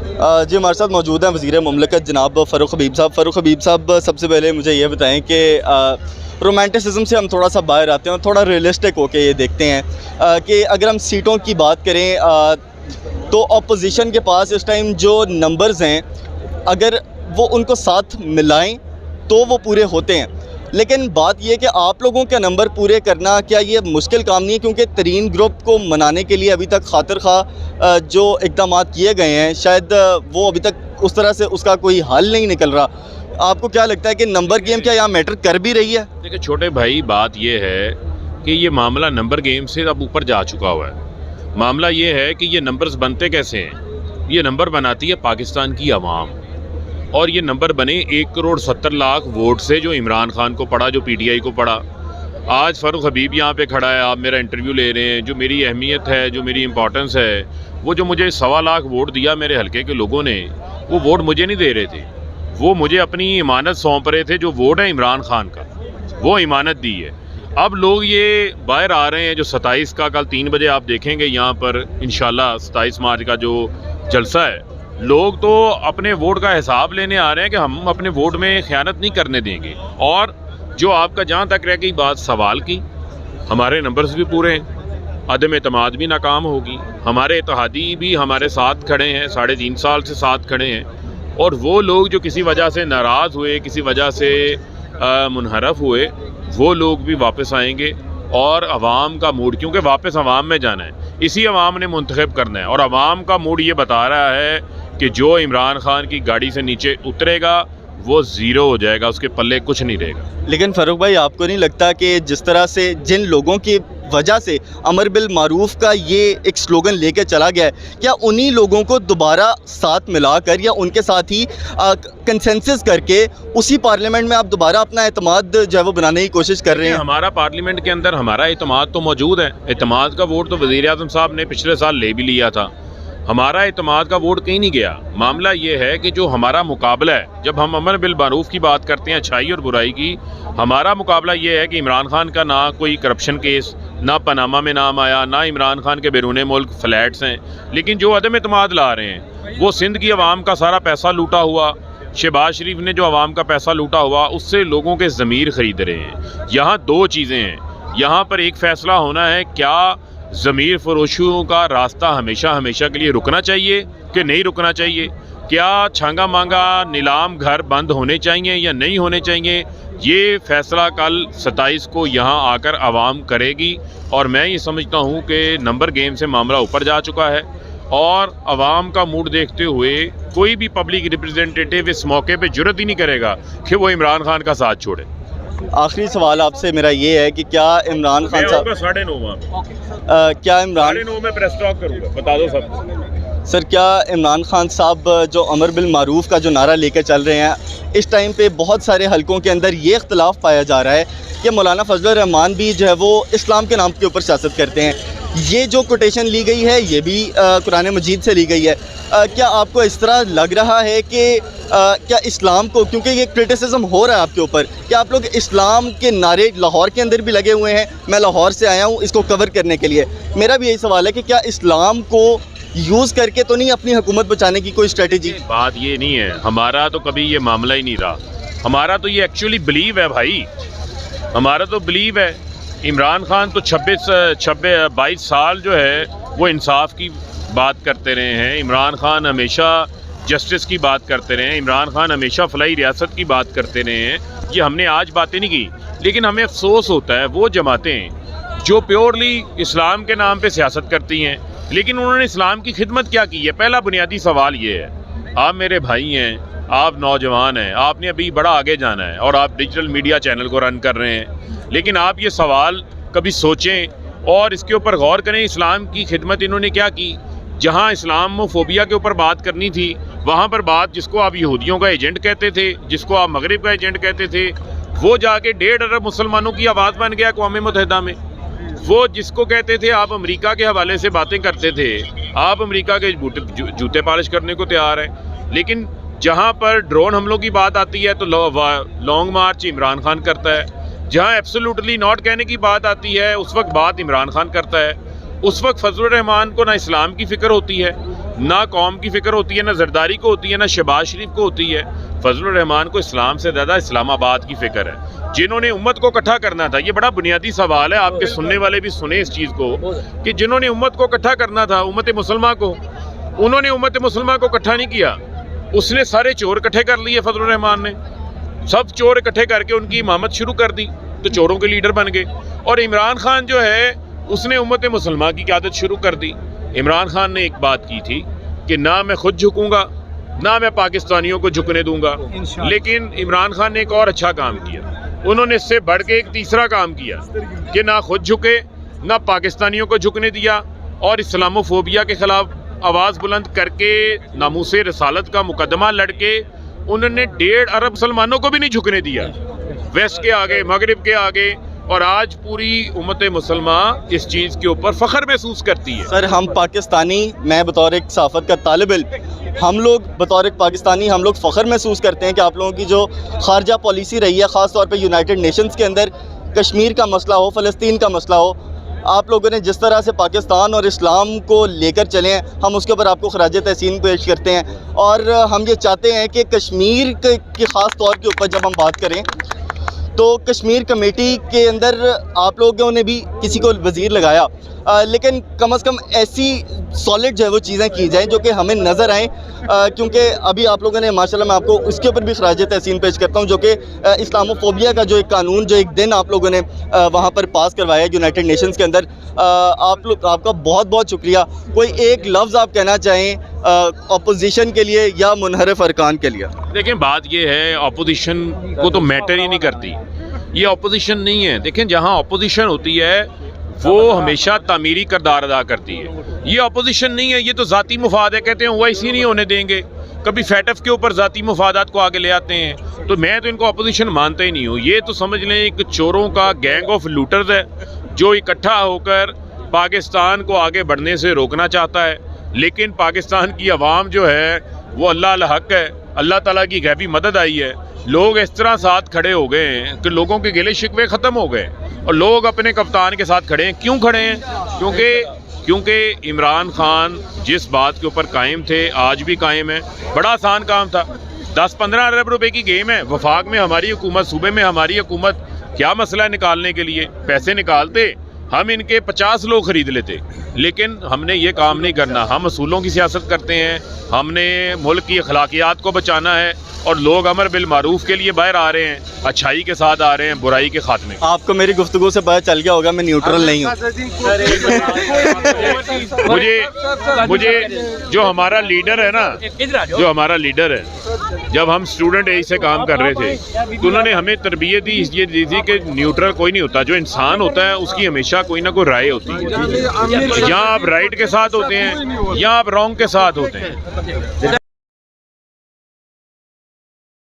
जी हमारे साथ मौजूद हैं वज़ीर मुमलिकत जनाब फ़ारूक हबीब साहब। फ़ारूक हबीब साहब, सबसे पहले मुझे ये बताएं कि रोमांटिसिज्म से हम थोड़ा सा बाहर आते हैं और थोड़ा रियलिस्टिक होके ये देखते हैं कि अगर हम सीटों की बात करें तो अपोजिशन के पास इस टाइम जो नंबर्स हैं, अगर वो उनको साथ मिलाएं तो वो पूरे होते हैं। लेकिन बात ये कि आप लोगों के नंबर पूरे करना, क्या ये मुश्किल काम नहीं है? क्योंकि तरीन ग्रुप को मनाने के लिए अभी तक खातिर खा जो इक़दाम किए गए हैं, शायद वो अभी तक उस तरह से उसका कोई हल नहीं निकल रहा। आपको क्या लगता है कि नंबर गेम क्या यहाँ मैटर कर भी रही है? देखिए छोटे भाई, बात ये है कि ये मामला नंबर गेम से अब ऊपर जा चुका हुआ है। मामला ये है कि ये नंबर्स बनते कैसे हैं? ये नंबर बनाती है पाकिस्तान की आवाम, और ये नंबर बने 1,70,00,000 वोट से, जो इमरान खान को पड़ा, जो PTI को पड़ा। आज फ़ारूक हबीब यहाँ पे खड़ा है, आप मेरा इंटरव्यू ले रहे हैं। जो मेरी अहमियत है, जो मेरी इंपॉर्टेंस है, वो जो मुझे 1.25 लाख वोट दिया मेरे हलके के लोगों ने, वो वोट मुझे नहीं दे रहे थे, वो मुझे अपनी इमानत सौंप रहे थे। जो वोट है इमरान खान का, वो इमानत दी है। अब लोग ये बाहर आ रहे हैं, जो 27 का कल 3 बजे आप देखेंगे यहाँ पर इंशाल्लाह 27 मार्च का जो जलसा है, लोग तो अपने वोट का हिसाब लेने आ रहे हैं कि हम अपने वोट में ख़यानत नहीं करने देंगे। और जो आपका जहाँ तक रह गई बात सवाल की, हमारे नंबर्स भी पूरे हैं, अदम एतमाद भी नाकाम होगी। हमारे इत्तेहादी भी हमारे साथ खड़े हैं, 3.5 साल से साथ खड़े हैं। और वो लोग जो किसी वजह से नाराज़ हुए, किसी वजह से मुनहरफ हुए, वो लोग भी वापस आएंगे। और अवाम का मूड, क्योंकि वापस अवाम में जाना है, इसी अवाम ने मुंतखब करना है। और अवाम का मूड ये बता रहा है कि जो इमरान खान की गाड़ी से नीचे उतरेगा वो ज़ीरो हो जाएगा, उसके पल्ले कुछ नहीं रहेगा। लेकिन फ़ारूक भाई, आपको नहीं लगता कि जिस तरह से जिन लोगों की वजह से अमर बिल मारूफ का ये एक स्लोगन लेके चला गया है, क्या उन्हीं लोगों को दोबारा साथ मिलाकर या उनके साथ ही कंसेंसस करके उसी पार्लियामेंट में आप दोबारा अपना एतमाद जो है वो बनाने की कोशिश कर रहे हैं? हमारा पार्लियामेंट के अंदर हमारा एतमाद तो मौजूद है। एतमाद का वोट तो वज़ीर आज़म साहब ने पिछले साल ले भी लिया था। हमारा एतमाद का वोट कहीं नहीं गया। मामला ये है कि जो हमारा मुकाबला है, जब हम अमर बिल मारूफ की बात करते हैं, अच्छाई और बुराई की, हमारा मुकाबला ये है कि इमरान खान का ना कोई करप्शन केस, ना पनामा में नाम आया, ना इमरान खान के बैरून मुल्क फ्लैट्स हैं। लेकिन जो अदम एतमाद ला रहे हैं, वो सिंध की आवाम का सारा पैसा लूटा हुआ, शहबाज शरीफ ने जो आवाम का पैसा लूटा हुआ, उससे लोगों के ज़मीर ख़रीद रहे हैं। यहाँ दो चीज़ें हैं। यहाँ पर एक फ़ैसला होना है, क्या ज़मीर फरोशियों का रास्ता हमेशा हमेशा के लिए रुकना चाहिए कि नहीं रुकना चाहिए? क्या छांगा मांगा नीलाम घर बंद होने चाहिए या नहीं होने चाहिए? ये फ़ैसला कल 27 को यहाँ आकर आवाम करेगी। और मैं ये समझता हूँ कि नंबर गेम से मामला ऊपर जा चुका है, और आवाम का मूड देखते हुए कोई भी पब्लिक रिप्रेजेंटेटिव इस मौके पे जुर्रत ही नहीं करेगा कि वो इमरान खान का साथ छोड़े। आखिरी सवाल आपसे मेरा ये है कि क्या इमरान खान साहब 9:30 क्या इमरान 9:30 में प्रेस टॉक करूँगा, बता दो सब सर, क्या इमरान खान साहब जो अमर बिल मारूफ का जो नारा लेकर चल रहे हैं, इस टाइम पे बहुत सारे हलकों के अंदर ये इख्तलाफ पाया जा रहा है कि मौलाना फजल रहमान भी जो है वो इस्लाम के नाम के ऊपर सियासत करते हैं। ये जो कोटेशन ली गई है, ये भी कुरान मजीद से ली गई है। क्या आपको इस तरह लग रहा है कि क्या इस्लाम को, क्योंकि ये क्रिटिसिज्म हो रहा है आपके ऊपर, कि आप लोग इस्लाम के नारे लाहौर के अंदर भी लगे हुए हैं? मैं लाहौर से आया हूँ इसको कवर करने के लिए। मेरा भी यही सवाल है कि क्या इस्लाम को यूज़ करके तो नहीं अपनी हुकूमत बचाने की कोई स्ट्रेटजी? बात ये नहीं है, हमारा तो कभी ये मामला ही नहीं रहा। हमारा तो ये एक्चुअली बिलीव है भाई, हमारा तो बिलीव है। इमरान खान तो 22 साल जो है वो इंसाफ की बात करते रहे हैं। इमरान खान हमेशा जस्टिस की बात करते रहे हैं। इमरान खान हमेशा फलाई रियासत की बात करते रहे हैं। ये हमने आज बातें नहीं की, लेकिन हमें अफसोस होता है वो जमातें जो प्योरली इस्लाम के नाम पे सियासत करती हैं, लेकिन उन्होंने इस्लाम की खिदमत क्या की है? पहला बुनियादी सवाल ये है। आप मेरे भाई हैं, आप नौजवान हैं, आपने अभी बड़ा आगे जाना है और आप डिजिटल मीडिया चैनल को रन कर रहे हैं, लेकिन आप ये सवाल कभी सोचें और इसके ऊपर गौर करें, इस्लाम की खिदमत इन्होंने क्या की? जहाँ इस्लामोफोबिया के ऊपर बात करनी थी, वहाँ पर बात, जिसको आप यहूदियों का एजेंट कहते थे, जिसको आप मगरिब का एजेंट कहते थे, वो जाके 1.5 अरब मुसलमानों की आवाज़ बन गया अक़वाम मुत्तहिदा में। वो जिसको कहते थे आप अमेरिका के हवाले से बातें करते थे, आप अमेरिका के जूते पॉलिश करने को तैयार हैं। लेकिन जहाँ पर ड्रोन हमलों की बात आती है तो लॉन्ग मार्च इमरान खान करता है। जहाँ एब्सोल्युटली नॉट कहने की बात आती है उस वक्त बात इमरान खान करता है। उस वक्त फजल रहमान को ना इस्लाम की फ़िक्र होती है, نہ قوم کی فکر ہوتی ہے، نہ زرداری کو ہوتی ہے، نہ شہباز شریف کو ہوتی ہے. فضل الرحمان کو اسلام سے زیادہ اسلام آباد کی فکر ہے. جنہوں نے امت کو اکٹھا کرنا تھا، یہ بڑا بنیادی سوال ہے، آپ کے سننے والے بھی سنیں اس چیز کو، کہ جنہوں نے امت کو اکٹھا کرنا تھا، امت مسلمہ کو، انہوں نے امت مسلمہ کو اکٹھا نہیں کیا. اس نے سارے چور اکٹھے کر لیے. فضل الرحمان نے سب چور اکٹھے کر کے ان کی امامت شروع کر دی، تو چوروں کے لیڈر بن گئے. اور عمران خان جو ہے اس نے امت مسلمہ کی قیادت شروع کر دی. عمران خان نے ایک بات کی تھی کہ نہ میں خود جھکوں گا نہ میں پاکستانیوں کو جھکنے دوں گا. لیکن عمران خان نے ایک اور اچھا کام کیا. انہوں نے اس سے بڑھ کے ایک تیسرا کام کیا کہ نہ خود جھکے نہ پاکستانیوں کو جھکنے دیا، اور اسلامو فوبیا کے خلاف آواز بلند کر کے ناموس رسالت کا مقدمہ لڑ کے انہوں نے 1.5 ارب مسلمانوں کو بھی نہیں جھکنے دیا، ویسٹ کے آگے، مغرب کے آگے. اور آج پوری امت مسلمہ اس چیز کے اوپر فخر محسوس کرتی ہے. سر ہم پاکستانی، میں بطور ایک صحافت کا طالب علم، ہم لوگ بطور ایک پاکستانی ہم لوگ فخر محسوس کرتے ہیں کہ آپ لوگوں کی جو خارجہ پالیسی رہی ہے، خاص طور پہ یونائٹڈ نیشنز کے اندر کشمیر کا مسئلہ ہو، فلسطین کا مسئلہ ہو، آپ لوگوں نے جس طرح سے پاکستان اور اسلام کو لے کر چلے ہیں، ہم اس کے اوپر آپ کو خراج تحسین پیش کرتے ہیں. اور ہم یہ چاہتے ہیں کہ کشمیر کے خاص طور کے اوپر جب ہم بات کریں تو کشمیر کمیٹی کے اندر آپ لوگوں نے بھی کسی کو وزیر لگایا، لیکن کم از کم ایسی سالڈ جو ہے وہ چیزیں کی جائیں جو کہ ہمیں نظر آئیں، کیونکہ ابھی آپ لوگوں نے ماشاءاللہ میں آپ کو اس کے اوپر بھی خراج تحسین پیش کرتا ہوں، جو کہ اسلامو فوبیا کا جو ایک قانون جو ایک دن آپ لوگوں نے وہاں پر پاس کروایا یونائٹڈ نیشنز کے اندر. آپ کا بہت بہت شکریہ. کوئی ایک لفظ آپ کہنا چاہیں اپوزیشن کے لیے یا منحرف ارکان کے لیے؟ دیکھیں بات یہ ہے، اپوزیشن کو تو میٹر ہی نہیں کرتی، یہ اپوزیشن نہیں ہے. دیکھیں جہاں اپوزیشن ہوتی ہے وہ ہمیشہ تعمیری کردار ادا کرتی ہے. یہ اپوزیشن نہیں ہے، یہ تو ذاتی مفاد ہے. کہتے ہیں وہ ایسی نہیں ہونے دیں گے، کبھی فیٹف کے اوپر ذاتی مفادات کو آگے لے آتے ہیں. تو میں تو ان کو اپوزیشن مانتا ہی نہیں ہوں. یہ تو سمجھ لیں ایک چوروں کا گینگ آف لوٹرز ہے جو اکٹھا ہو کر پاکستان کو آگے بڑھنے سے روکنا چاہتا ہے. لیکن پاکستان کی عوام جو ہے وہ اللہ الحق ہے، اللہ تعالیٰ کی غیبی مدد آئی ہے. لوگ اس طرح ساتھ کھڑے ہو گئے ہیں کہ لوگوں کے گلے شکوے ختم ہو گئے اور لوگ اپنے کپتان کے ساتھ کھڑے ہیں. کیوں کھڑے ہیں؟ کیونکہ عمران خان جس بات کے اوپر قائم تھے آج بھی قائم ہے. بڑا آسان کام تھا، 10-15 ارب روپے کی گیم ہے. وفاق میں ہماری حکومت، صوبے میں ہماری حکومت، کیا مسئلہ ہے نکالنے کے لیے؟ پیسے نکالتے، ہم ان کے 50 لوگ خرید لیتے. لیکن ہم نے یہ کام نہیں کرنا. ہم اصولوں کی سیاست کرتے ہیں. ہم نے ملک کی اخلاقیات کو بچانا ہے، اور لوگ امر بالمعروف کے لیے باہر آ رہے ہیں، اچھائی کے ساتھ آ رہے ہیں، برائی کے خاتمے. آپ کو میری گفتگو سے پتہ چل گیا ہوگا میں نیوٹرل نہیں ہوں. مجھے جو ہمارا لیڈر ہے نا، جب ہم اسٹوڈنٹ ایج سے کام کر رہے تھے تو انہوں نے ہمیں تربیت یہ دی تھی کہ نیوٹرل کوئی نہیں ہوتا. جو انسان ہوتا ہے اس کی ہمیشہ کوئی نہ کوئی رائے ہوتی ہے. یا آپ رائٹ کے ساتھ ہوتے ہیں یا آپ رانگ کے ساتھ ہوتے ہیں.